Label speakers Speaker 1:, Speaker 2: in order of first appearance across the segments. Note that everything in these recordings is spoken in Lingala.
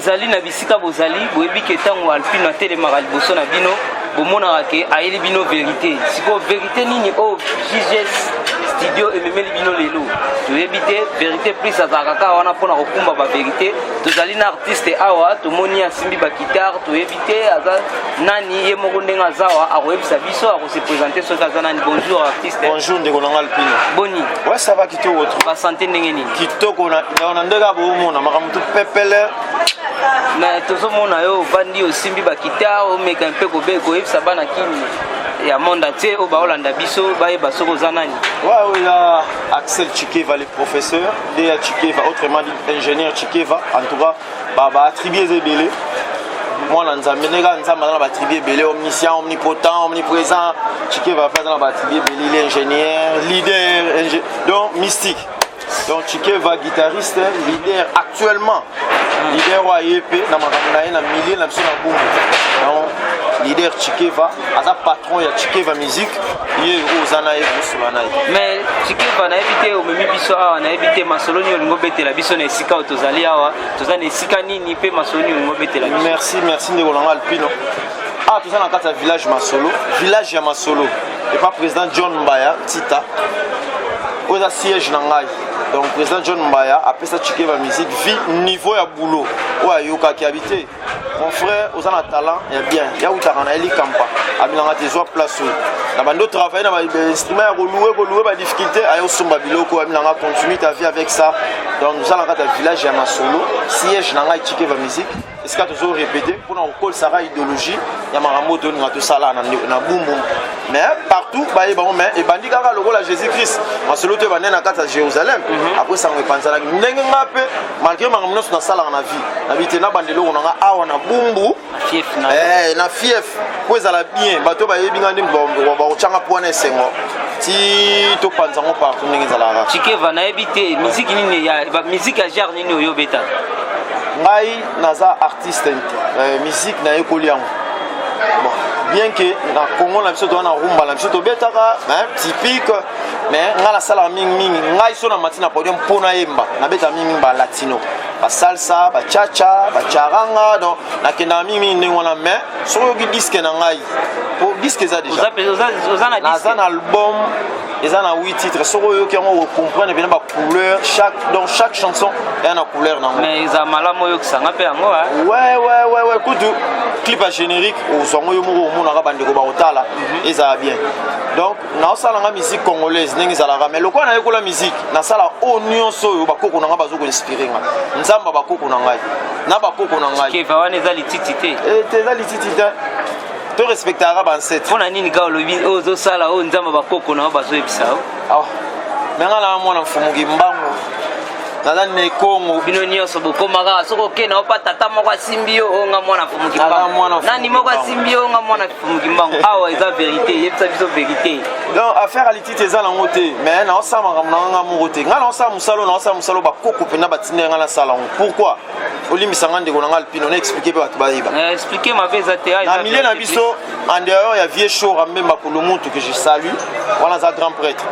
Speaker 1: bozali na bisika bozali boyebi ke ntango Alpine atelemaka liboso na bino bomonaka ke ayeli bino vérité siko vérité nini oyo JGS studio ememeli bino lelo toyebi te vérité plus azalaka kaka wana mpona kokumba bavérité tozali na artiste awa tomoni asimbi bakitare toyebi te aza nani ye moko ndenge azawa akoyebisa biso akose présente soki aza nani. Bonjour artiste.
Speaker 2: Bonjour ndeko nanga Alpine.
Speaker 1: Boni.
Speaker 2: Ouais ça va kitoko tu.
Speaker 1: Basante ndenge nini?
Speaker 2: Kitoko na ndeka bomona makamtu pepele.
Speaker 1: Mais tozomona yo bandi osimbi bakitare omeka mpe koyebisa bana kini ya monde entier au baolanda biso bayeba soko za nani.
Speaker 2: Ouais, il y a Axel Chikeva, le professeur, Léa Chikeva, autrement dit ingénieur Chikeva, en tout cas, attribué Zébélé. Moi, dans la attribué Bélé, omniscient, omnipotent, omniprésent. Chikeva fait dans la attribué Bélé, il est ingénieur, leader, donc mystique. Donc Chikeva, guitariste, leader actuellement. Leader wa YP, dans ma milieu, dans ma leader Chikeva, asa patron ya Chikeva musique, ye ozana ye bosolana. Mais Chikeva na évité au memi biso awa na évité masoloni olingo betela biso na esika otozali awa, tozana esika nini pe masoloni olingo betela biso. Merci ndeko langa Alpino. Ah tozana na kata village Masolo, village ya Masolo. Et pas président John Mbaya Tita. Oza siège na ngai. Donc président John Mbaya après ça Chikeva musique vie niveau ya boulot. Ouais yoka qui habité. Mon frère, aux a talent, il y a bien. Il y a où tu as un éli campa. Abilanga tes oies place. Dans bando travail, dans les instruments, louer, pas difficulté. Aïe au somba biloko, abilanga continue ta vie avec ça. Donc nous allons dans le village à Masolo. Siège nanga Chikeva musique. Est-ce que tu as répété pour nous call Sarah idéologie? Il y a maramoto nous a tout ça là na boum boum. Mais partout, bah et bon mais et bandi kaka le rôle à Jésus-Christ. Masolo te va na kata Jérusalem. Après ça on pense là ndenge ngape malgré maramono na sala na vie. Na bité na bandelo on nga awa na bumbu fief na na fief ko ezala bien bato ba yebinga ndi ba ochanga pona esengo ti to panza ngo partout ndenge ezala Chikeva na ebité musique nini ya musique ya genre nini oyo beta ngai naza artiste musique na ekoli yango bon bien que na Congo na biso to na rumba na biso to betaka typique mais ngala sala mingi ngai so na matina podium pona yemba na beta mingi ba latino ba salsa ba cha-cha ba charanga donc na kena mingi ndenge wana mais so yo disque na ngai pour disque za déjà oza na album eza na 8 titres so yo ki ngo comprendre bien ba couleur chaque chanson est na couleur na mais za malamo yo kisanga pe yango ouais kudu clip à générique au songo yo mo mona ka bande ko ba otala eza bien donc na osala nga musique congolaise ndenge ezalaka mais lokwa na yekola musique na sala oignon soyo bakoko na nga bazo ko inspirer nga nzamba bakoko na ngai na bakoko na ngai Chikeva wana eza lititi te eza lititi te to respectera ba ancêtre pona nini ka olobi ozo sala o nzamba bakoko na bazo ebisa ah mais ngala mwana mfumuki mbango naza ne Kongo bino nyonso bokomaka soko ke na opa tata moko asimbi yo nga mwana mfumuki mbango nani moko asimbi yo nga mwana mfumuki mbango awa eza vérité yebisa biso vérité donc affaire alitite eza nango te mais na osama nga moko te nga na osama musalo bakoko pena batinda nga na sala ngo pourquoi olimbisa nga ndeko na nga Alpino na expliquer pe bato bayeba expliquer ma veza te na milieu na biso en dehors ya vieux show Rambemba Kolomutu que je salue wana za grand prêtre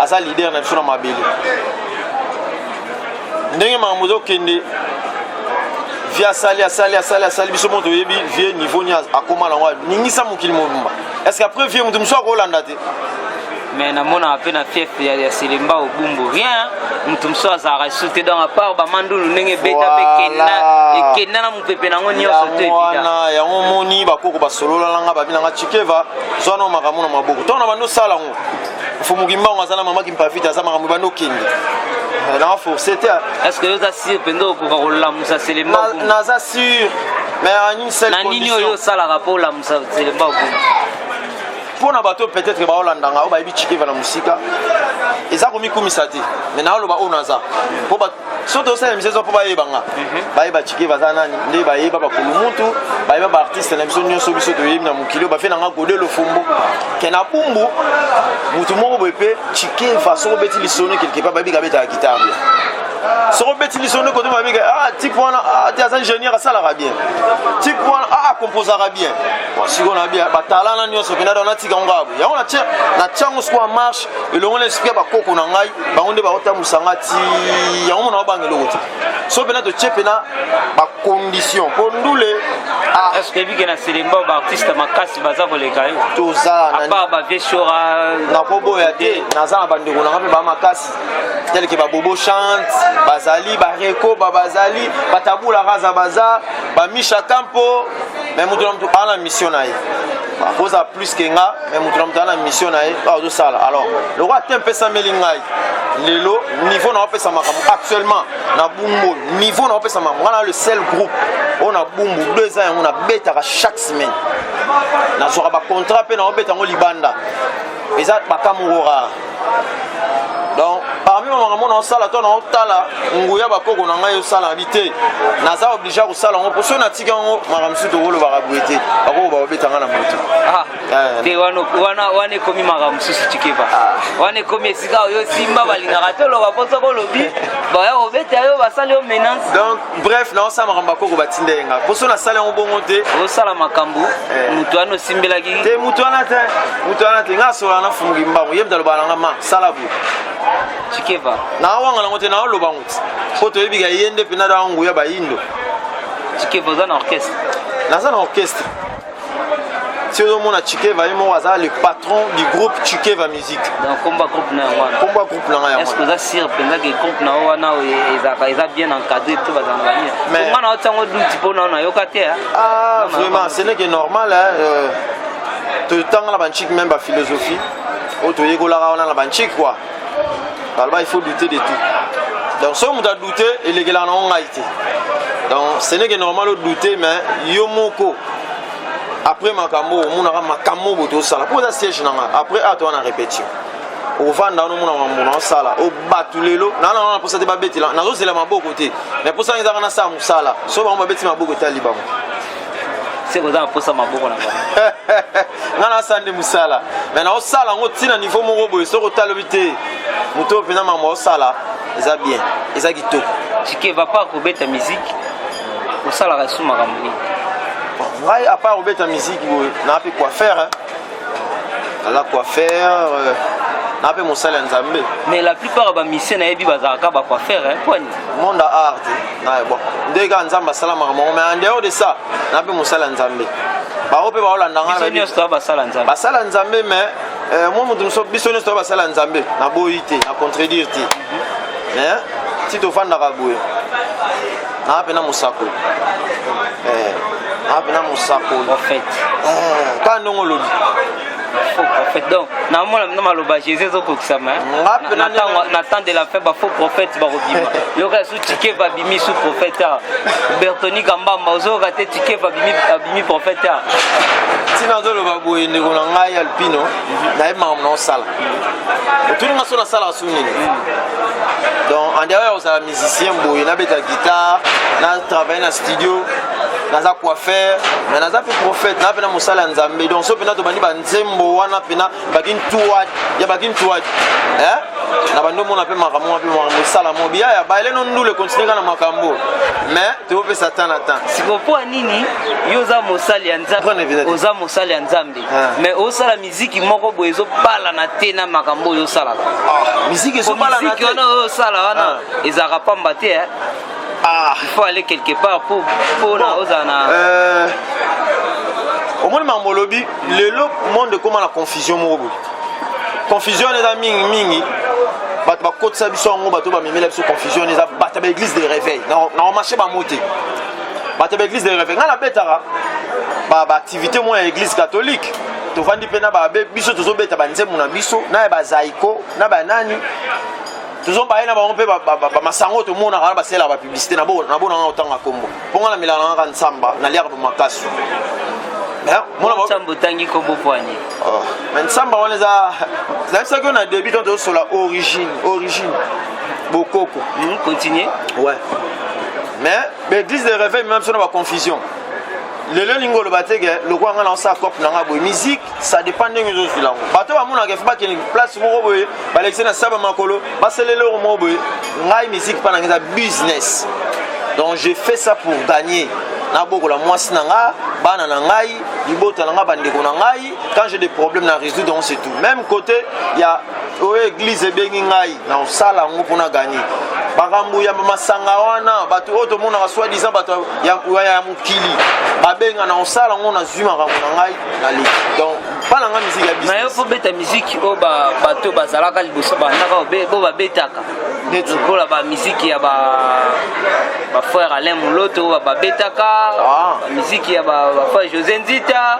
Speaker 2: aza leader na biso na mabele ndenge mamuzo kende via sali biso moto yebi vie niveau ni akoma la wa ningisa mukili mobimba est-ce que après vie mutu mso akolanda te mais na mona pe na fief ya Selemba obumbu rien mutu mso azara sauter dans la part ba mandulu ndenge beta pe kenna na mupepe nango nyonso te bida ya ngomoni bakoko basolola langa babinanga Chikeva zwana makamuna maboko tona bando sala ngo fumuki mbango azana mama ki mpafita azama makambo bando kende na forcer te est-ce que vous assure pendo ko kola musa Selemba naza sûr mais en une seule condition nani yo sala rapport la musa Selemba pour na bato peut-être ba olandanga o ba yebi Chikeva na musika eza komi kumisa te mais na oloba onaza po ba soto sa misezo po ba yebanga ba yeba Chikeva za nani nde ba yeba ba Kolomutu ba yeba ba artiste na biso nyonso biso to yebi na mukilo ba fe na nga godelo fumbo kena pumbu mutu moko bope Chikeva so beti lisone quelque part ba yebi ka beta guitare Ce qu'on bêtise sur nous, type wana des ingénieurs ça la bien. Type wana composera bien. Si on a bien, talent na nyonso pena na tika ngabo. Ya on tient na tchango soit marche et le on espère ba koko na ngai, ba onde ba ota musangati, ya on na bangelo wote. So pena to chepena ba condition. Pour ndule
Speaker 1: est-ce que bi na selemba ba artiste makasi baza koleka yo.
Speaker 2: Toza
Speaker 1: na ba ba vieshora
Speaker 2: na kobo ya te na za bandeko na ba makasi. Tel que ba bobo chante, bazali ba reko ba bazali, ba tabula raza baza, ba misha campo, mais mutu na mutu ana mission na ye. Ba posa plus que nga, mais mutu na mutu ana mission na ye, ba do sala. Alors, le roi tempe sa melingai. Lelo niveau na opesa makambo actuellement na bumbo, niveau na opesa makambo. On a le seul groupe on a bumbu 2 ans on a bêta chaque semaine. Na sera ba contrat pe na obeta ngo libanda. Eza bakamurora. Donc parmi maman na sala to na otala nguya bakoko na ngai osala habité naza obligé ko sala ngo poso na tika ngo maramsu to wolo barabuete bakoko ba obetanga na moto
Speaker 1: te wana komi maramsu tikeba wana komi sika yo simba balingaka to lo baposo ko lobi ba ya obeta yo basali o menace.
Speaker 2: Donc bref na osala makambo bakoko batindenga poso na sala ngo bongo te
Speaker 1: osala makambo mutu ano simbelaki
Speaker 2: te mutu ana te ngaso na fungi mbango yemda lo balanga ma sala bu
Speaker 1: Chikeva
Speaker 2: na wanga ngote na loba nguti poto yebiga yende pena da wangu ya bayindo
Speaker 1: Chikeva za na orchestre
Speaker 2: na orchestre si on a Chikeva et moi le patron du groupe Chikeva Musique
Speaker 1: donc combat groupe na wana
Speaker 2: combat groupe na
Speaker 1: est-ce que ça sir penza que groupe na wana eza bien encadré tout va dans la ligne mais on a autant d'outils pour na yokate
Speaker 2: vraiment ce n'est que normal tout le temps la banchik même ba philosophie auto yegola on a la banchik quoi. Alors il faut douter de tout. Donc si on doit douter, il est là en Haïti. Donc ce n'est que normal de douter, mais yomoko. Après makambo, on a makambo boto sala. Pour ça siège nanga. Après à toi on a répétition. Au vent dans nous on a sala. Au batulelo. Non pour ça te babeti là. Nazo c'est la mabo côté. Mais pour ça ils ont ça musala. Sauf on babeti mabo côté liban.
Speaker 1: C'est quoi ça pour ça mabo là.
Speaker 2: Nana sande musala. Mais na osala ngo tina niveau mo boy so ko talobité. Muto pena mama osala. Eza bien. Eza kitoko.
Speaker 1: Chike va pas robeta musique. Osala rasu makambo.
Speaker 2: Ouais, à part robeta musique, na pe quoi faire hein. Ala quoi faire na pe mosala nzambe.
Speaker 1: Mais la plupart ba mission na yebi bazaka ba quoi faire hein point.
Speaker 2: Monde art. Na bon. Ndeka nzamba sala makambo mais en dehors de ça, na pe mosala nzambe. Ba ope ba olanda ngana
Speaker 1: ba sto ba sala nzambe.
Speaker 2: Ba sala nzambe mais moi mutu so biso sto ba sala nzambe na boyité, na contredire ti. Mais si to fanda ka boye. Na pe na musako. Na musako
Speaker 1: en fait.
Speaker 2: Quand ndongo lobi.
Speaker 1: Faux prophète donc na mona na maloba Jésus zo kokisama na temps de la fin ba faux prophète ba robima yo ka su tike ba bimi su prophète Bertoni Kambamba ozo ka te tike ba bimi prophète
Speaker 2: tina zo lo ba boye ndeko na ngai alpino na e mam na sala otuni ngaso na sala sunini donc en dehors aux musiciens boye na beta guitare na travailler na studio naza coiffeur mais naza pe prophète na pe na musala nzambe donc so pena to bani ba nzembo wana pena bakin tuwa ya bakin tuwa na bando mona pe makambo pe musala mobia ya ba ele no ndule continuer na makambo mais to pe satan attend
Speaker 1: siko po nini yoza musali ya nzambe oza musali ya nzambe mais osala musique moko boyezo bala na te na makambo yo sala
Speaker 2: musique so bala na te
Speaker 1: musique sala wana ezaka pamba te il faut aller quelque part pour
Speaker 2: au moins mamolobi le monde comment la confusion mobo confusion les mingi bato ba kotsa biso ngo bato ba memela biso confusion les bato ba église de réveil na marché ba moté bato ba église de réveil ngala betara ba activité mo ya église catholique to vandi pena ba biso to zo beta ba nzemu na biso na ba zaiko na ba nani toujours ba ina ba on pe ba masango to mona ba sela ba publicité na bo na otanga kombo ponga na milana ka nsamba na liaka ba makasu mais mona ba
Speaker 1: nsamba tangi ko bo poani
Speaker 2: mais nsamba on les a ça que on a début dans sur la origine bokoko
Speaker 1: continuer
Speaker 2: ouais mais l'église de réveil même sur la confusion lelo lingo le batege le kwa ngana sa cop na ngabo musique ça dépend ndenge zo zilango bato ba muna ke fa ke place moko boye ba lexé na saba makolo ba selelo mo boye ngai musique pa na ngeza business donc j'ai fait ça pour gagner na boko la mwasi na nga bana na ngai libota na nga bandeko na ngai quand j'ai des problèmes na résoudre donc c'est tout même côté il y a église ebengi ngai na osala ngo pona gagner bakambu ya masanga wana bato oto mona soi disant bato ya mukili babenga na osala ngo na zuma kango na ngai na li donc pas na musique ya business
Speaker 1: mais il faut beta musique o ba bato bazalaka liboso ba naka bo ba betaka pour la musique ya ba frère Alain Mouloto ba betaka musique ya ba frère José Nzita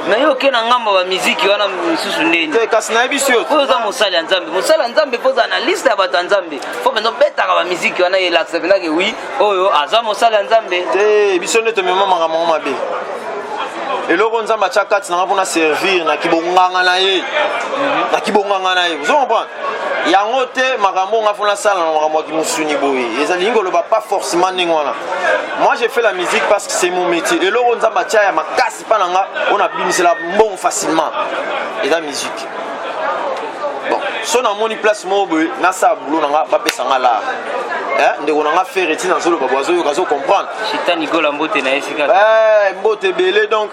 Speaker 1: mais yo ke na ngamba ba musique wana misusu ndeni
Speaker 2: te kasina bisio
Speaker 1: ko za musala nzambe poza na liste ya bato nzambe faut maintenant betaka ba musique wana il accepte que oui oyo aza musala nzambe
Speaker 2: te biso ndeto mema makambo mabe eloko nzamba cha kati na ngapona servir na kibonganga na ye na kibonganga na ye vous comprenez yango te makambo ngafona sala na makambo ki musuni boye ezali ngolo ba pas forcément ningwana moi j'ai fait la musique parce que c'est mon métier eloko nzamba cha ya makasi pa nanga on a bimisela bon facilement et la musique bon so na moni place mo boye na sa boulot nanga ba pesa ngala ndeko nanga faire eti na zolo babozo yo kazo comprendre
Speaker 1: chita Nicolas Mbote na esika
Speaker 2: Mbote belé donc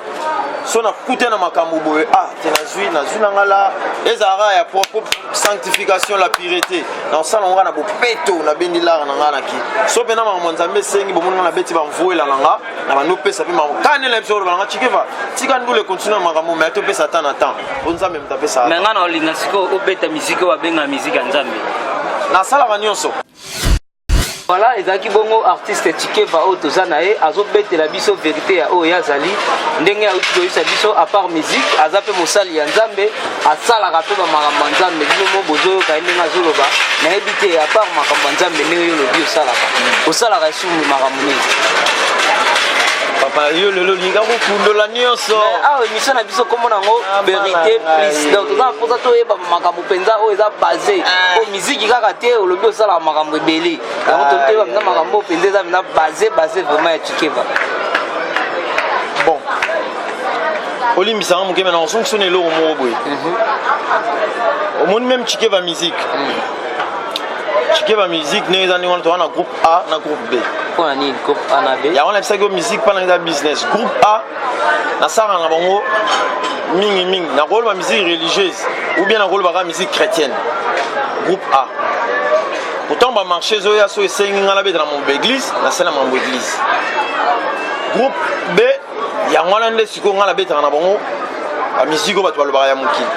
Speaker 2: so na kuté na makambo boye te na zui na ngala ezara ya propre sanctification la pureté na sala nga na bopeto na bendi lara na ngana ki so pena makambo nzambe sengi bomonga na beti ba mvuela nanga na bando pesa pe makambo kanela biso ba nga chikeva tika ndule continue makambo mais to pesa temps na temps on nzambe mtapesa
Speaker 1: mais ngana olinga siko obeta musique wa benga musique ya nzambe
Speaker 2: na sala ba nyonso.
Speaker 1: Voilà, ezaki bongo artiste Chikeva o tozanae azobetela biso vérité ya o yazali ndenge ya uti koyisa biso à part musique azape mosali ya nzambe asalaka pe ba makambo nzambe bino mo bozo ka ndenge azoloba na ebité à part makambo nzambe ndenge yo lobi osalaka isumu makambo nini
Speaker 2: papa yo lelo linga ko kundola nyonso
Speaker 1: émission na biso komona ngo vérité plus donc za poza to yeba makambo penza o eza basé o musique kaka te olobi osala makambo ebele donc to te ba makambo penza za na basé vraiment ya Chikeva
Speaker 2: bon olimbisa mo kemena on fonctionne lo mo boy au monde même Chikeva musique Chikeva musique ne ezani wana to na groupe A na groupe B
Speaker 1: pour ani groupe A na B
Speaker 2: ya wana pisa musique pas na business groupe A na sara na bango mingi na rôle ba musique religieuse ou bien na rôle ba musique chrétienne groupe A pourtant ba marché zo ya so esengi ngala be dans mon église na sala mon église groupe B ya wana nde siko ngala be na bango ba musique ba to ba ya mukili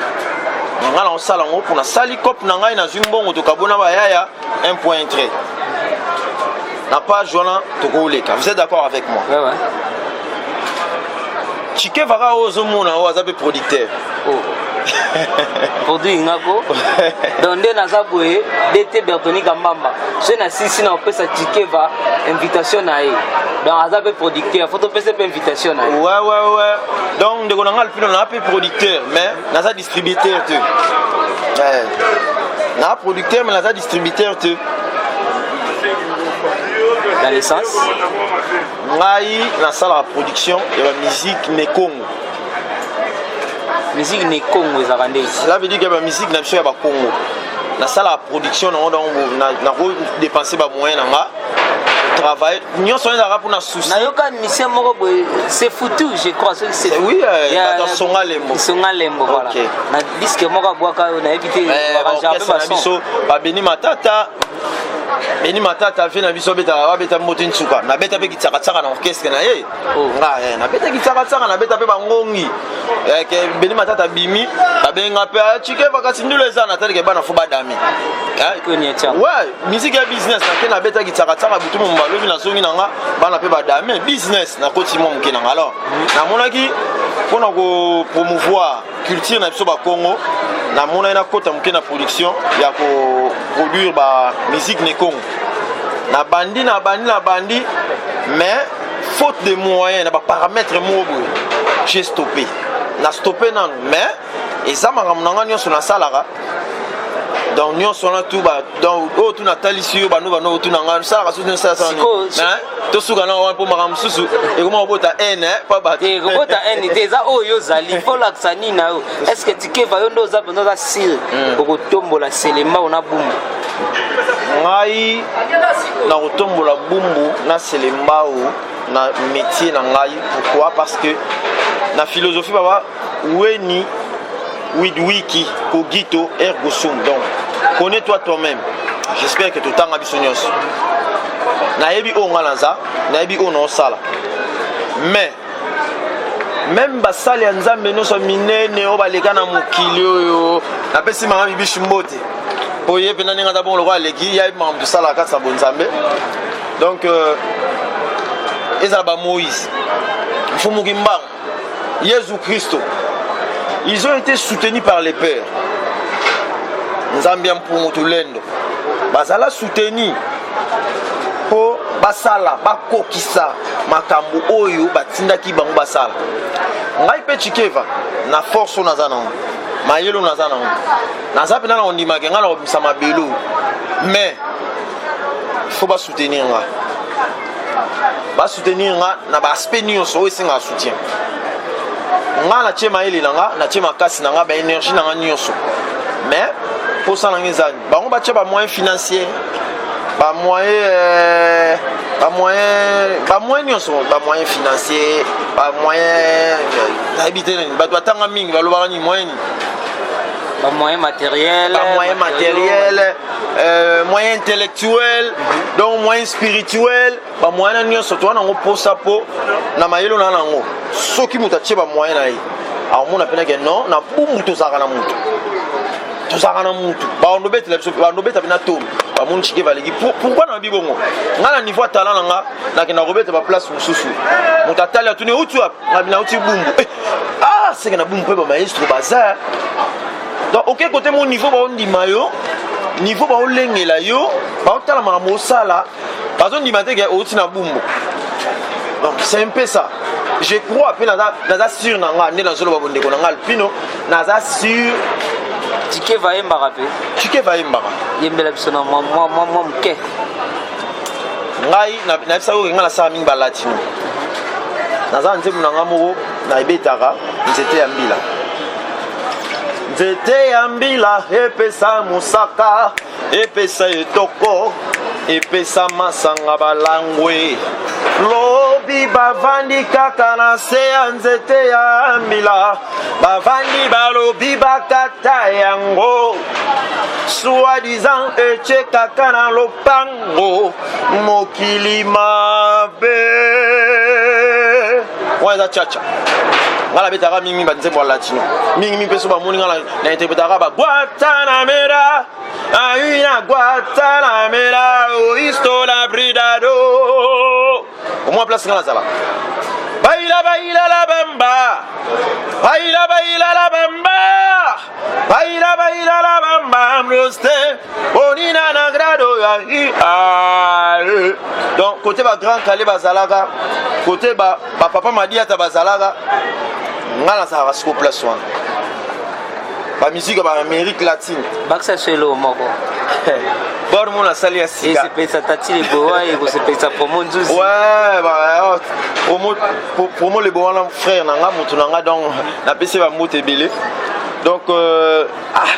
Speaker 2: ngala on sala ngo pour na sali cop na ngai na zumbongo to kabona ba yaya 1.3 na pas joana to koleka vous êtes d'accord avec moi
Speaker 1: ouais
Speaker 2: Chikeva va ozomona o azabe producteur
Speaker 1: produit ngako donde na zabwe DT Bertoni Kambamba je na sisi na opesa Chikeva invitation na ye donc azabe producteur faut to pesa invitation na ye
Speaker 2: ouais donc de konanga pino na pe producteur mais na za distributeur te na producteur mais na za distributeur te
Speaker 1: dans l'essence
Speaker 2: ngai na sala la production de la musique Nekongo
Speaker 1: musique Nekongo ezakande
Speaker 2: cela veut dire que la musique na biso ya ba Congo na sala la production na dépenser ba moyen na travail nyonso ezaka pour na souci
Speaker 1: na yoka mission moko boy c'est foutu je crois c'est
Speaker 2: oui dans songa lembo
Speaker 1: voilà na disque moko boaka na éviter ba
Speaker 2: biso ba Beni Matata Beni Matata vient na biso beta motin tsuka na beta pe kitaka tsaka na orchestre na ye na beta kitaka tsaka na beta pe bangongi ke Beni Matata bimi ba benga pe Chikeva kasi ndule za na tali ke bana fo badami ouais musique ya business na beta kitaka tsaka butu mo mbalobi na songi nanga bana pe badami business na koti mo mke nanga alors na monaki pona ko promouvoir culture na biso ba Congo na mona ina kota mke na production ya ko produire ba musique Nekongo na bandi mais faute de moyens na ba paramètres mobo j'ai stoppé na stoppé non mais et ça makambo nanga nyonso na salaka donc nyonso na tu ba donc o tu na talisi yo bano bano tu na nga sala kaso ne sala hein to suka na wa po makam susu e ko mo bota n pa ba
Speaker 1: e ko bota n déjà o yo zali faut la tsani na yo est-ce que Tikeva yo ndo za bendo za sir ko tombola selema ona bumbu
Speaker 2: ngai na kotombola bumbu na selembao na métier na ngai. Pourquoi? Parce que na philosophie baba weni widwiki kogito ergo sum. Donc connais-toi toi-même. J'espère que tout temps biso nyonso na yebi o ngalaza na yebi o no sala, mais même basali ya nzambe nyonso minene o baleka na mokili oyo napesi mama bibishi mbote po ye pena ninga dabon lokwa leki ya mama to sala ka sa bonzambe. Donc ezala ba Moïse Mfumu Gimba Jésus Christ, ils ont été soutenus par les pères. Nzambia Mpumu Tulendo bazala soutenu po basala bakokisa makambo oyo batindaki bango basala. Ngai pe Tikeva na force naza nango mayelo naza nango naza pena na ondimaka nga na kobimisa mabelo, mais faut ba soutenir nga na ba aspect nyonso oyo esenga soutien. Nga na tie mayele na nga na tie makasi na nga ba énergie na nga nyonso, mais pour ça nanga ezali bango batia ba moyen financier ba moyen nyonso ba moyen financier ba moyen habité ba doit tanga mingi ba lobaka ni moyen
Speaker 1: ba moyen matériel
Speaker 2: moyen intellectuel, donc moyen spirituel ba moyen nyonso to nango posa po na mayelo na nango soki muta tie ba moyen na ye alors mona pena que non na bumbu to saka na mutu baondobetela biso bandobeta bina tomi bamoni Tikeva leki pourquoi na bibongo nga na niveau talent nanga nakenda kobeta baplace mosusu moto atali atuni uti wapi ngabi nauti bumbu seke na bumbu mpe bamaestro baza. Donc oke kote mo niveau baondima yo niveau baolengela yo baotala makambo osala bazondima teke outi na bumbu. Donc c'est un peu ça. Je crois pe naza sur nanga nde nazoloba bondeko nanga alpino naza sur
Speaker 1: Tikeva yembaka pe
Speaker 2: Tikeva yembaka
Speaker 1: yembela biso na mwa mke
Speaker 2: ngai na bisa oyo nga nasala mingi balatino naza nzembo na nga moko na ebetaka nzete ya mbila epesa mosaka epesa etoko epesa masanga balangwe lobi bavandi kaka na se ya nzete ya mbila bavandi balobi bakata yango soi-disant eche kaka na lopango mokili mabe eza chacha nga nabetaka mingi banzembo ya latino mingi mpe so bamoni nga na interpretaka ba Guantanamera ayuna Guantanamera oisto la bridado au moins place nga nazala baila la bamba mroste onina na grado ya donc côté ba grand Calais bazalaka côté ba papa Madiata bazalaka nga nazalaka siko place wana ba musique ba Amérique latine
Speaker 1: baksa selo moko
Speaker 2: bor mon asali ya sika
Speaker 1: et c'est pesa tatile boa et c'est pesa promo nzuzi
Speaker 2: ouais bah promo le boa frère nanga mutu nanga donc na pese ba moto ebele. Donc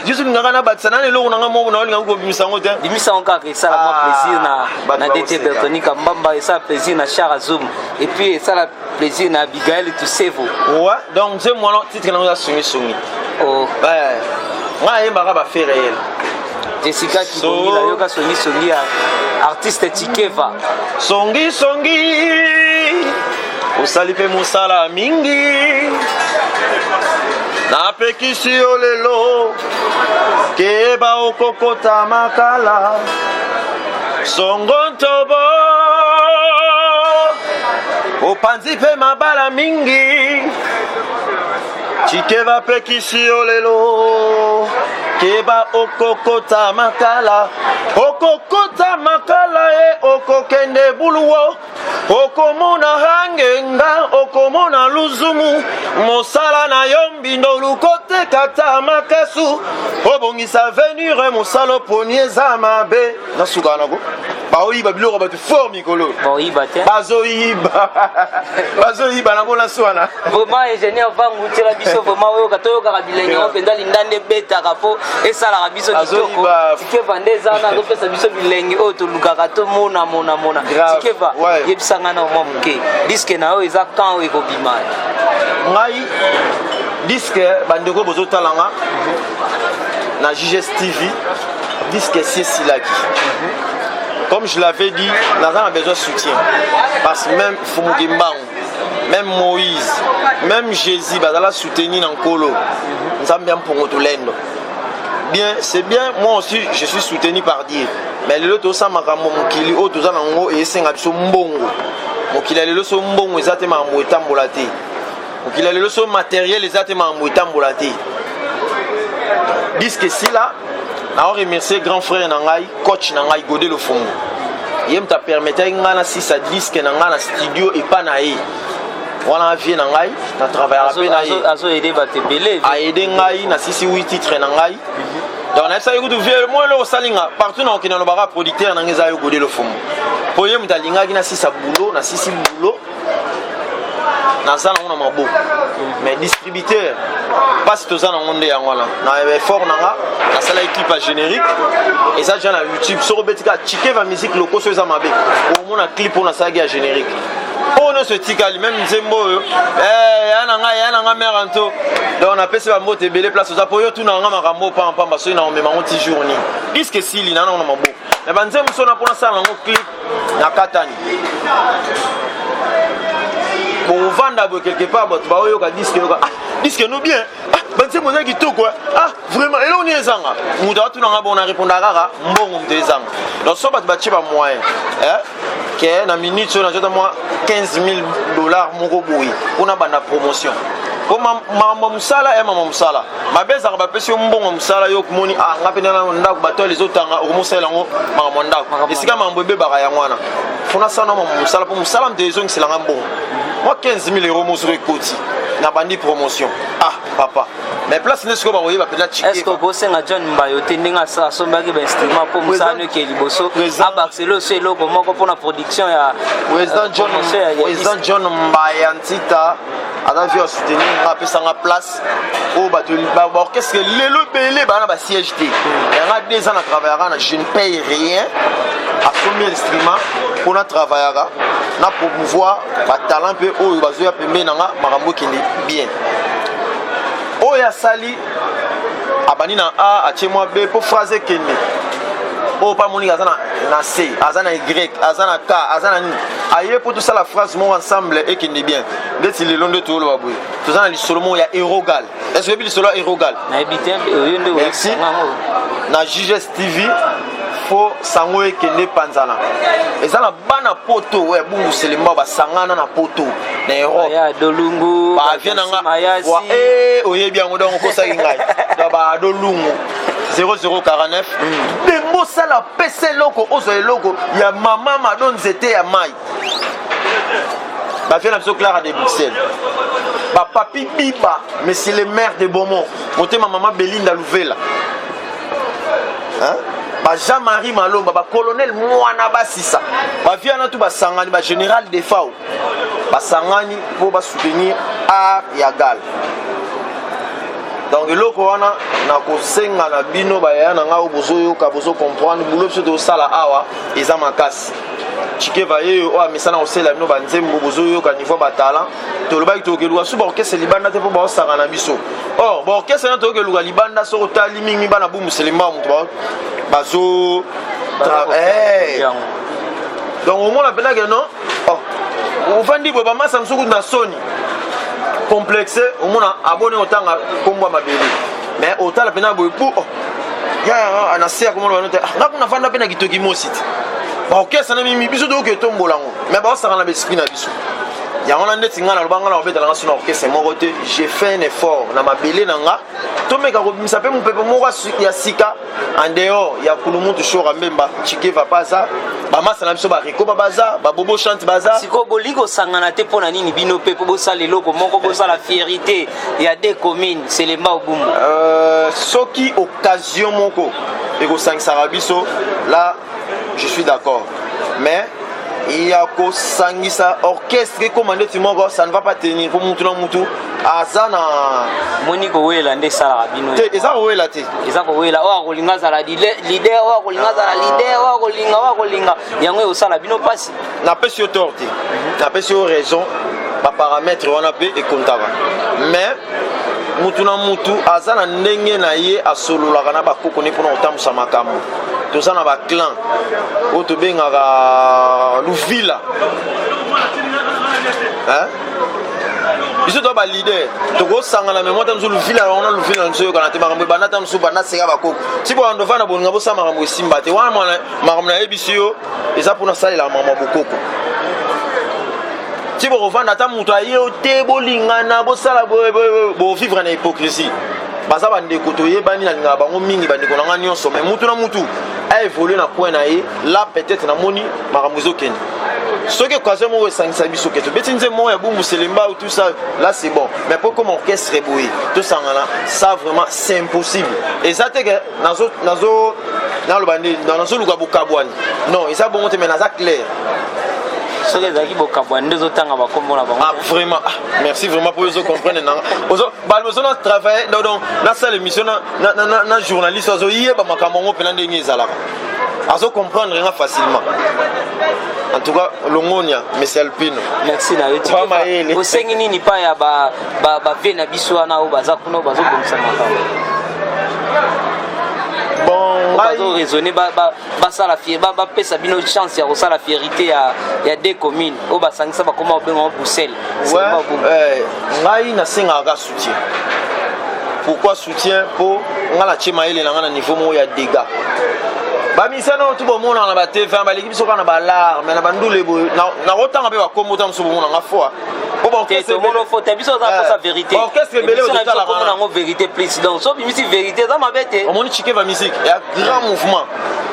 Speaker 2: juste ngaka na batsana le lo nanga mo na linga ko bimisango te
Speaker 1: bimisango kaka ça la moi plaisir na DT Bertonika Mbamba et ça plaisir na Chara Zoom et puis ça la plaisir na Abigail Tusevo.
Speaker 2: Ouais, donc c'est moi titre na songi oh ouais moi yembaka ba fait réel
Speaker 1: Jessica Kibongi la yoka songi artiste Tikeva
Speaker 2: songi osali pe musala mingi napekisi yo lelo keba okokota makala songo ntobo opanzi pe mabala mingi Tikeva pekisi yo lelo keba okokota makala okokende buluwo okomona hangenga okomona luzumu mosala na yo mbindo lukoto batekata makasu obongisa venir mosalo poni eza mabe nasuka nako baoyiba biloko bato fort mikolo bazoyiba nango na swana
Speaker 1: vraiment ingénieur vangu tela biso vraiment oyo katoyokaka bilenge o mpenza lindande betaka po esalaka biso kitoko tikeva nde eza wana azopesa biso bilenge oyo tolukaka tomona tikeva yebisanga na omwa moke diske na oyo eza kan oyo ekobima
Speaker 2: ngai diske bandeko bozotalanga na JGS TV diske siesilaki. Comme je l'avais dit, nous avons besoin de soutien. Parce que même Fumugimban, même Moïse, même Jésus, ils ont soutenu dans le colo. Nous avons bien pour nous l'aider. Bien, c'est bien, moi aussi je suis soutenu par Dieu. Mais les autres, ça m'a ramené mon kili, autres, ils ont et c'est un peu mbongo. Mon kili, les autres, mbongo, ils ont été m'embouetambolate. Mon kili, les autres, matériel, ils ont été m'embouetambolate. Disque si là. Je remercie grand frère Nangai, coach Nangai Godé le fond. Il m'a permis de 6 à 10 que Nangai na studio et pas naïe. Voilà vie Nangai, na travailler avec naïe.
Speaker 1: Azo aider batebele.
Speaker 2: A aider Nangai na 6 8 titres Nangai. Donc on a ça écoute vieux moi le salinga partout dans qui dans le bara producteur Nangai Zayo Godé le fond. Pour yem ta linga na 6 à boulot, na 6 boulot. Na ça on a mabo. Mais distributeur pas si tu as un monde en voilà. Na effort nanga, na sala équipe à générique et ça déjà na YouTube sur betika chiquer va musique locaux sur zamabe. Au moins un clip on a ça à générique. On ne se tika lui même Zembo yananga meranto. Donc on a passé ba moto belé place aux apoyo tout nanga makambo pa pamba so na on même un journée. Disque si li nana on a mabo. Mais banzem so na pour ça na clip na katani. Bon vanda quelque part bah baoyo ka disque nous bien. Banse moza kitoko vraiment et là on est zanga muda tu nanga bona répondre kaka mbongo mtezanga donc so bat bachi ba moyen que na minute so na jota moi $15,000 moko boyi ona banda promotion ko mama musala mama musala mabeza ka bapesi mbongo musala yo kumoni ngapenda na ndako bato les otanga omusala ngo mama ndako esika mambo bebaka ya mwana fona sana mama musala po musala mtezongi selanga mbongo moi €15,000 mozo ekoti na bandi promotion papa mais place n'est-ce que baoyi ba pela chiquer
Speaker 1: est-ce que bosenga John Mbayo tendinga sa sombaki ba instrument pour musano ke liboso a Barcelone c'est logo moko pour la production ya
Speaker 2: président John Mbayo ntita ada vi soutenir na pesa nga place o ba orchestre lelo belé ba na ba siège té nga 2 ans na travailler je ne paye rien à premier instrument pour na travailler na promouvoir ba talent pe o ba zoya pembe nanga makambo kende bien. Oya sali abani na a achemwa b pour phrase kende o pa moni azana na c azana y azana k azana ni aye pour tout ça la phrase mon ensemble et kende bien dès le long de tout le baboy tout ça li solomo ya erogal est-ce que bi solo erogal
Speaker 1: na ebité yende
Speaker 2: merci na JGS TV fo sango ekende panzana ezala bana poto we bungu selemba basangana na poto na Europe
Speaker 1: ya dolungu
Speaker 2: ba vienanga wa oyebi yango donc ko sa ngai ba dolungu 0049 dembo sala pese loko ozo eloko ya mama madon zete ya mai ba viena biso Clara de Bruxelles ba papi biba monsieur le maire de Beaumont motema mama Belinda Louvela Jean-Marie Malomba, colonel Mouana Bassissa, viana tout basangani, général de Fao, basangani pour soutenir à Yagal. Donc le corona na kosenga na bino bayana nga obozoyo ka bozo comprendre boulot sur de sala awa eza makasi. Chike vaye o amesana osela bino banzembo bozoyo ka niveau batala to loba to ke luwa su ba orchestre libanda te po ba osanga na biso. Or ba orchestre na to ke luwa libanda so otali mingi bana bu muselema mutu ba bazo donc au moins la pena que non on vandi bo ba masa msuku na Sony complexe au moins abonné autant kombo mabeli mais autant la pena bo pour ya anasia comme on note na kuna vanda pena kitoki mositi ba orchestre na mimi biso do ke tombolango mais ba osanga na esprit na biso ya on a ndeti ngana lobanga na obeta na suna orchestre moko te j'ai fait un effort na mabele nanga to meka ko bimisa pe mupepe moko ya sika en dehors ya kulumutu shora mbemba chike va baza ba masa na biso ba reko ba baza ba bobo chante baza
Speaker 1: siko boliko sangana te pona nini bino pe bo sala leloko moko bo sala fierté ya des communes c'est les Maoboum
Speaker 2: soki occasion moko et ko sangisa biso là je suis d'accord mais il y a ko sangisa orchestre commandé timoko ça ne va pas tenir pour mutu na mutu azana
Speaker 1: moniko wela nde sala bino
Speaker 2: te eza wela te
Speaker 1: eza ko wela o akolinga sala leader o akolinga sala leader o akolinga yango e osala bino pasi
Speaker 2: na pesi yo torte na pesi yo raison ba paramètre wana pe e kontaba mais mutu na mutu azana ndenge na ye asololaka na bakoko ne pona otambusa makambo toza na baclan oyo tobengaka luvila biso toa balider tokosangana me mwata mosu luvila wana luvila na biso oyokana te makambo ebanda ta mosu banda seka bakoko ti boandova na bolinga bosala makambo esimba te wana makambo nayebisi yo eza mpona salelaka makambo ya bokoko ti bokovanda ata moto aye yo te bolingana bosala bovivre na hypocrisie baza bandeko toyebani nalingaka bango mingi bandeko nanga nyonso mais mutu na mutu aévolue na point na ye là peut-être namoni makambo ezokende soki occasion moko esangisa biso ke tobeti nzembo moko ya bumbu selemba ou tout ça là c'est bon mais pour comme orchestre boye tosangana ça vraiment c'est impossible eza te ke naloba nde nazoluka bokabwani non eza bongo te mais naza clair
Speaker 1: soki ezalaki bokabwa nde ezotanga bakombo na bango
Speaker 2: vraiment merci vraiment pour ozo comprendre nanga ozo na travailler donc na sala émission na journaliste ozo yeba makambo ngo pena ndenge ezalaka azo comprendre nga facilement en tout cas longonia monsieur Alpino
Speaker 1: merci na yo osengi nini pa ya ba ve na biso wana o baza kuna bazobongisa makambo bazo raisonner basala fier bapesa bino chance ya kosala fierté ya des communes o basangisa bakoma obenga Bruxelles
Speaker 2: ngai nasengaka soutien pourquoi soutien po nga na chema ele na niveau mo ya dégâts bamisano tout bomona na ba TV baliki biso kana balar mais na bandule bo na rotanga pe bakombo ta mso bomona nga foi po ba orchestre
Speaker 1: mono faute biso za pour sa vérité
Speaker 2: orchestre belé o tala
Speaker 1: la ngo vérité plus donc so bimisi vérité za mabete
Speaker 2: omoni chike va musique ya grand mouvement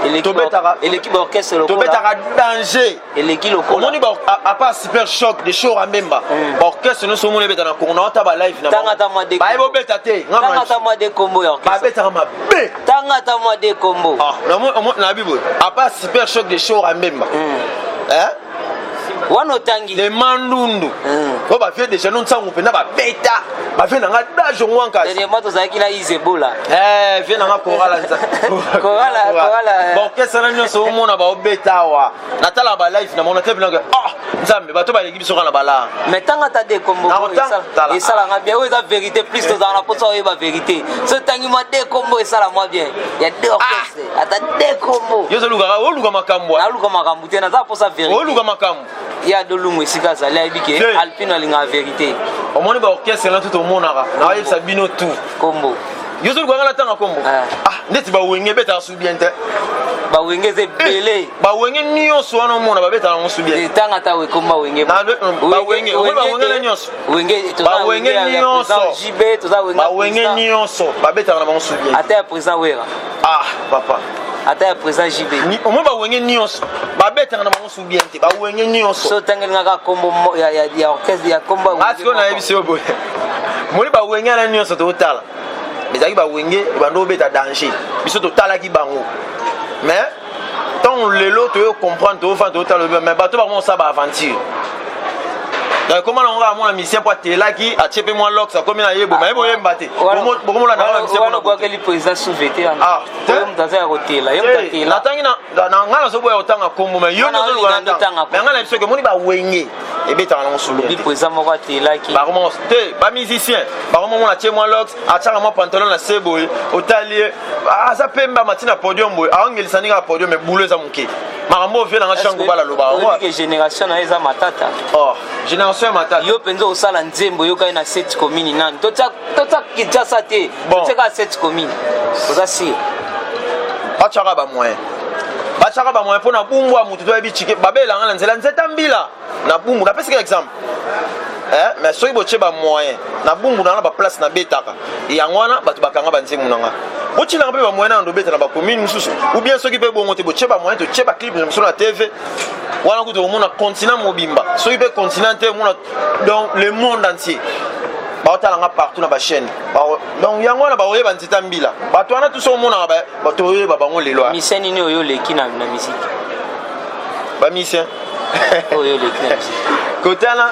Speaker 1: et l'équipe orchestre
Speaker 2: to betaka danger
Speaker 1: et l'équipe locale
Speaker 2: omoni ba à part super choc de show Ramemba orchestre no so moni beta na kongo na ta ba live na
Speaker 1: tanga ta moi de
Speaker 2: ba ebo beta te
Speaker 1: tanga ta moi de combo orchestre
Speaker 2: ba beta ma be
Speaker 1: tanga ta moi de combo
Speaker 2: na bibo à part super choc de show Ramemba
Speaker 1: wano tangi
Speaker 2: les mandundu ko ba fait déjà non sango pena ba beta ba fait nanga dajo ngwanka
Speaker 1: les motos zaki na izebola
Speaker 2: fait nanga korala
Speaker 1: korala
Speaker 2: bon qu'est-ce que nous sommes mona ba beta wa na tala ba life na mona te blanc nzambe bato ba l'équipe so kana bala
Speaker 1: mais tanga ta de combo et ça la bien oui la vérité plus to za na poso ba vérité ce tangi ma de combo et ça la moi bien il y a deux orchestres ata de combo
Speaker 2: yo zo luga makambo
Speaker 1: na luga makambo te na za posa vérité
Speaker 2: o luga makambo
Speaker 1: ya do lungu esika za la bike Alpino linga vérité
Speaker 2: o moni ba orchestre là tout au monde na yebisa bino tout
Speaker 1: combo
Speaker 2: yo zo luga la tanga combo ndeti ba wenge beta su bien te
Speaker 1: ba wenge ze belé
Speaker 2: ba wenge nyonso wana mona ba beta na su bien
Speaker 1: tanga ta we komba wenge
Speaker 2: ba wenge o ba wenge nyonso
Speaker 1: wenge to
Speaker 2: ba wenge nyonso
Speaker 1: JB to za wenge
Speaker 2: ba wenge nyonso ba beta na su bien
Speaker 1: ata président wera
Speaker 2: papa
Speaker 1: ata président JB
Speaker 2: ni o mo ba wenge nyonso ba beta na su bien te ba wenge nyonso
Speaker 1: so tangelinga ka kombo ya orchestre ya komba
Speaker 2: parce que na yebisi obo moni ba wenge na nyonso to tala bizaki ba wenge bando beta danger biso to tala ki bango mais tant lelo to comprendre to fa to tala mais bato ba mo sa ba aventure comment on va mon mission pour tela qui a chepé moi lox comme na yebo mais yebo yembate bomo la na mission
Speaker 1: pour kwa keli président souveté
Speaker 2: yo
Speaker 1: mtaza ya hotela yo mtatela
Speaker 2: na tangi na ngana so boya otanga kombo mais yo no zo na tanga mais ngana biso ke moni ba wenge et beta na mosulu
Speaker 1: bi président moko tela qui
Speaker 2: ba comment te ba musicien ba comment mon a chepé moi lox a changa moi pantalon na sebo otali za pemba matina podium boy a ngeli saninga podium mais boule za muke makambo vient na chango bala loba
Speaker 1: que génération na eza matata
Speaker 2: génération matata
Speaker 1: yo penzo osala nzembo yo kai na 7 commune nani tota kitasa te teka 7 commune oza si
Speaker 2: bachaka ba moyen pona bumbwa mutu to yebi chike babela ngala nzela nzeta mbila na bumbu na pesa exemple mais soki botie ba moyen na bumbu na ba place na betaka yango wana bato bakanga banzemu nanga botina ba moyen na ndobeta na ba commune mususu ou bien soki pe bongo te botie ba moyen to tie ba clip sur la TV wana kuto mona continent mobimba soki pe continent te mona dans le monde entier baotalanga partout na ba chaîne donc yango wana baoyeba nzita mbila bato wana tous omona bato oyeba bango lelo
Speaker 1: mission nini oyo leki na musique
Speaker 2: ba mission
Speaker 1: oyo leki na musique
Speaker 2: kotana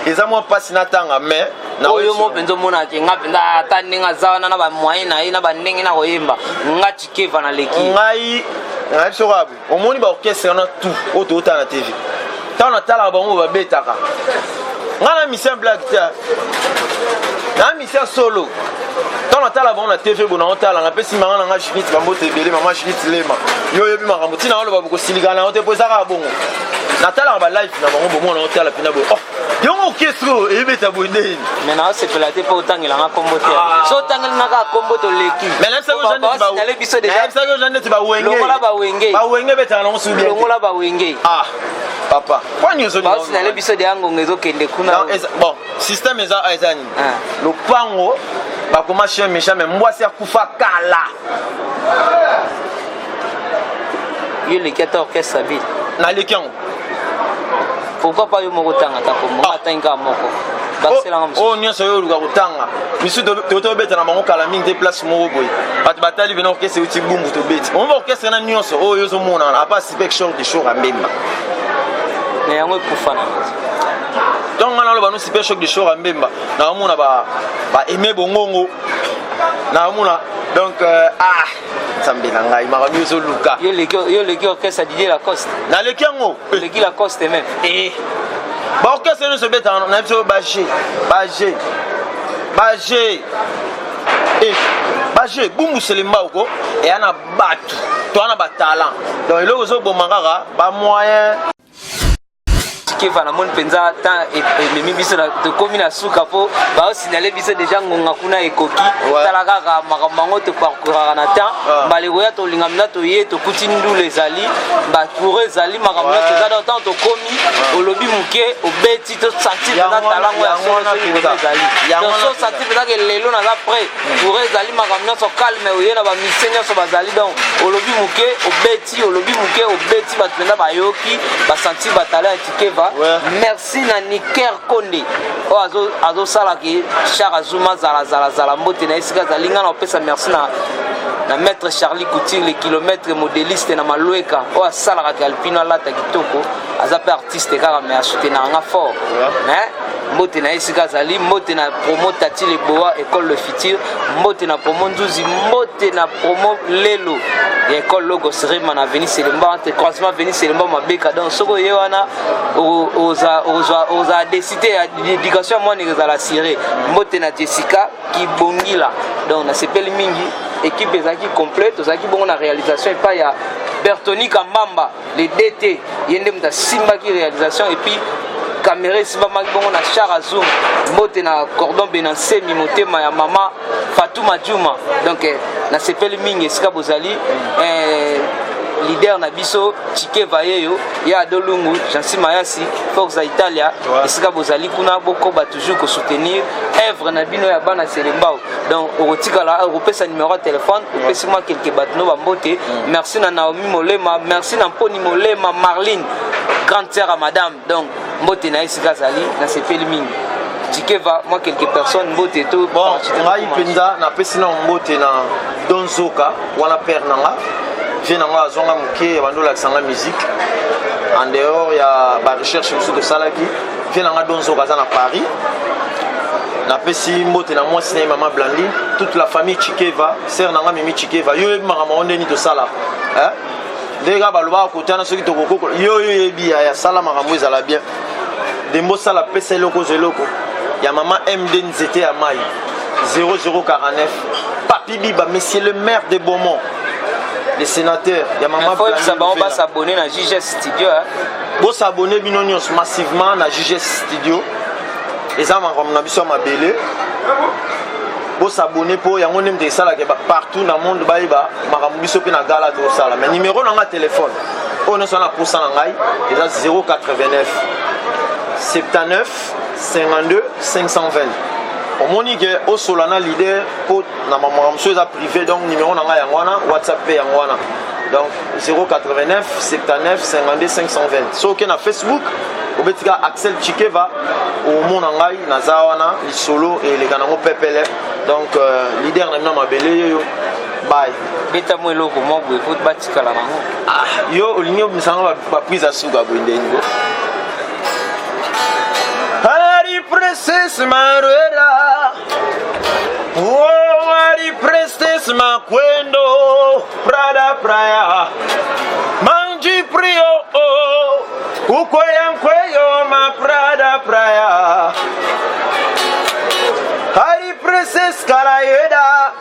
Speaker 2: eza mo pasi na tanga mais
Speaker 1: na oyo mo penzo mona ke nga penda ata ninga zawana na ba moyen na ye na ba ndenge na koyemba nga Chikeva na leki
Speaker 2: ngai sorabu omoni ba orchestre na tout auto na TV tant na tala bango ba betaka nga na mission blague ta na mission solo tant na tala bango na TV bona otala nga pesi manga nga Junit bambo tebele mama Junit lema yo yebi makambo tina olo ba ko siligana ote pozaka bongo na tala ba live na bango bomo na otala pina bo yongo orchestre ebeta bonde
Speaker 1: mais na c'est pelate po tangela nga kombo te so tangela na ka kombo to leki
Speaker 2: mais là ça que j'en ai
Speaker 1: ba biso déjà
Speaker 2: ça que j'en ai ba wenge
Speaker 1: ba
Speaker 2: wenge beta na musu bien
Speaker 1: longola ba wenge
Speaker 2: papa kwa nyozo
Speaker 1: ba si na le biso de yango ngezo kende kuna
Speaker 2: bon système eza ezani le pango ba koma chien méchant mais mwasi akufa kala
Speaker 1: yo leki ata orchestre bi
Speaker 2: na leki yango
Speaker 1: pourquoi pas yo moko tanga ta kombo atanka moko baselanga musu
Speaker 2: oh nyonso yo luka kutanga misu to beta na bango kala mingi te place moko boy bato batali bena orchestre uti bumbu to beti on va orchestre na nyonso oh yo zo mona na pas spec show de show ambemba
Speaker 1: mais yango ekufana
Speaker 2: donc ngana lo banu spec show de show ambemba na mona ba aimer bongongo na mona donc Sambela ngai makamio zo luka
Speaker 1: yo leki orchestre Didier Lacoste
Speaker 2: na leki yango
Speaker 1: leki Lacoste même
Speaker 2: ba orchestre no se beta na biso baje bumbu selemba uko e ana batu to ana batalant donc eloko zo bomangaka ba moyen
Speaker 1: Chikeva na mon penza ta memi biso na to komi na suka po ba osinale biso déjà ngonga kuna ekoki tala kaka makambo to parcours na temps balego ya to lingamna to ye to kutindu les ali ba pour ezali makambo to za temps to komi olobi muke obeti to sentir na talango ya solo ezali donc so sentir que lelo na après pour ezali makambo to calme oye na ba misenya so bazali donc olobi muke obeti ba tenda ba yoki ba sentir ba talent Chikeva. Merci na Niker Konde azo sala ki Chara Zuma zala mbote na esika zalinga na pesa merci na maître Charlie Couture le kilomètre modéliste na Maloueka asala ka alpino lata kitoko azape artiste kaka mais acheter na nga fort mbote na esika zali mbote na promo Tati le Boa école le futur mbote na promo Nzuzi mbote na promo Lelo école logo Serema na Venise Selemba entre croisement Venise Selemba mabeka donc soko yewana oza décidé à l'éducation moi ni za la siré mbote na Jessica qui bongila donc na sepeli mingi équipe ezaki complète ozaki bongo na réalisation et pas ya Bertoni Kambamba le DT yende mta simba ki réalisation et puis caméra simba maki bongo na Chara Zoom mbote na cordon benanse mimotema ya mama Fatouma Djouma donc na sepeli mingi esika bozali leader na biso Chikeva yeyo ya Dolungu Jansi Mayasi Forza Italia esika bozali kuna boko ba toujours ko soutenir œuvre na bino ya bana Selembao donc otika la repesa numéro de téléphone opesi moi quelques batno ba mbote merci na Naomi Molema merci na Poni Molema Marlene grande sœur à madame donc mbote na esika zali na sepeli mingi Chikeva moi quelques personnes mbote to
Speaker 2: bon ngai penza na pesi na mbote na Donzoka wala père nanga vient en azonga muke bando la sanga musique en dehors ya ba recherche musu de salaki vient en donzo kaza na Paris na pesi mbote na moi sina maman Blandi toute la famille Chikeva sœur nanga Mimi Chikeva yo mama onde ni to sala déjà baloba kotana soki to kokoko yo yebi ya sala makambo ezala bien dembo sala pesa loko zeloko ya maman MD Nzete ya Mai 0049 Papi Biba monsieur le maire de Beaumont les sénateurs, il y a maman
Speaker 1: on va s'abonner à JGS Studio.
Speaker 2: Bon s'abonner massivement à JGS Studio. Les hommes ont ma belé. Bon s'abonner pour y a des salles partout dans le monde baïba. Marambiso pe na gala to sala. Mais numéro dans ma téléphone. On est sur la pour ça et là 089 79 52 520. Au Monique, au Solana leader, pour na maman privé, donc numéro na WhatsApp yangwana. Donc 089 79 52 520. So que na Facebook, au betika Axel Chikeva, au Monangai, na Zawana, les solo et les ganamo pepele. Donc leader na ma belé yo. Bye.
Speaker 1: Beta mwelo ko mo bwe foot batika la nango.
Speaker 2: Ah, yo olinyo bisanga ba prise à suga bwende ngo. Hari princess Maruera. Oh, hari princess Makwendo. Prada Praia. Manji Prio. Ukweyo ma Prada Praia. Hari princess Karayeda.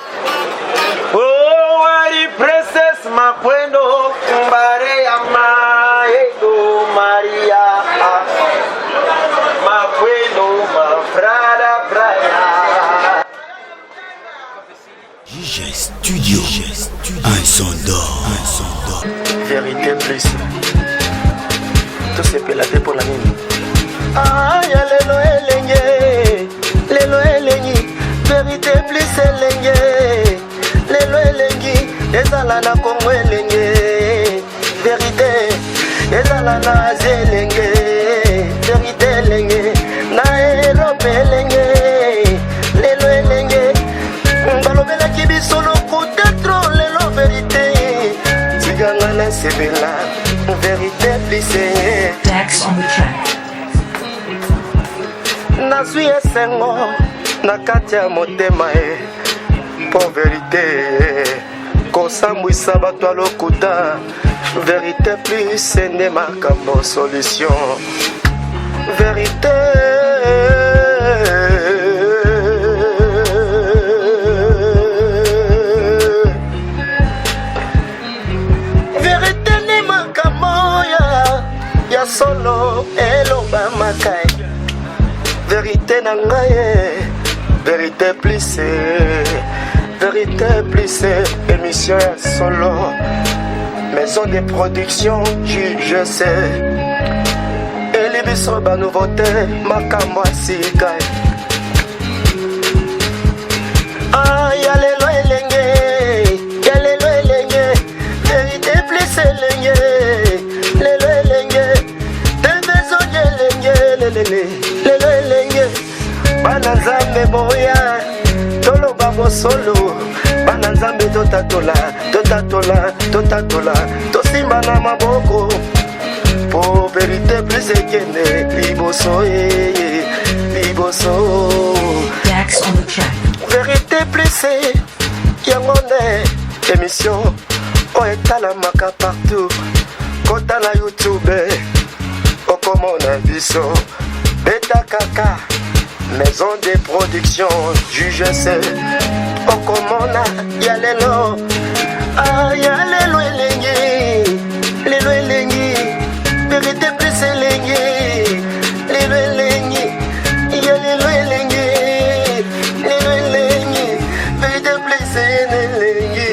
Speaker 2: Oh, hari princess Makwendo. Mbare Amaedo Maria.
Speaker 3: JJ Studio, un son d'or.
Speaker 2: Vérité plus. Tout c'est pélaté pour la mine. Ah, y'a lelo elengi, vérité plus elengi, lelo elengi, ezala na Congo elengi, vérité, ezala na Asie elengi, vérité elengi, na Europe elengi, lelo elengi. Balobela kibisolo peut-être lelo vérité. Tigangana sebela vérité plissé.
Speaker 4: Dax on the track.
Speaker 2: Nazwi esengo na kati ya motema po vérité. Kosambwisa bato ya lokuta. Vérité plus nde makambo solution. Vérité. Solo eloba makai vérité na ngai vérité plus émission ya solo maison de production je sais elibiso ba nouveauté makambo asika ah ya lelo elenge vérité plus elenge lelo elenge bana nzambe boya toloba bosolo bana nzambe totatola tosimba na maboko po vérité plus ekende liboso
Speaker 4: Dax on the track.
Speaker 2: vérité plus yango nde émission oyo etalamaka partout kota na YouTube okomona biso beta kaka maison de production juge se okomona ya lelo ah ya lelo elengi vérité plus elengi lelo elengi ya lelo elengi vérité plus elengi.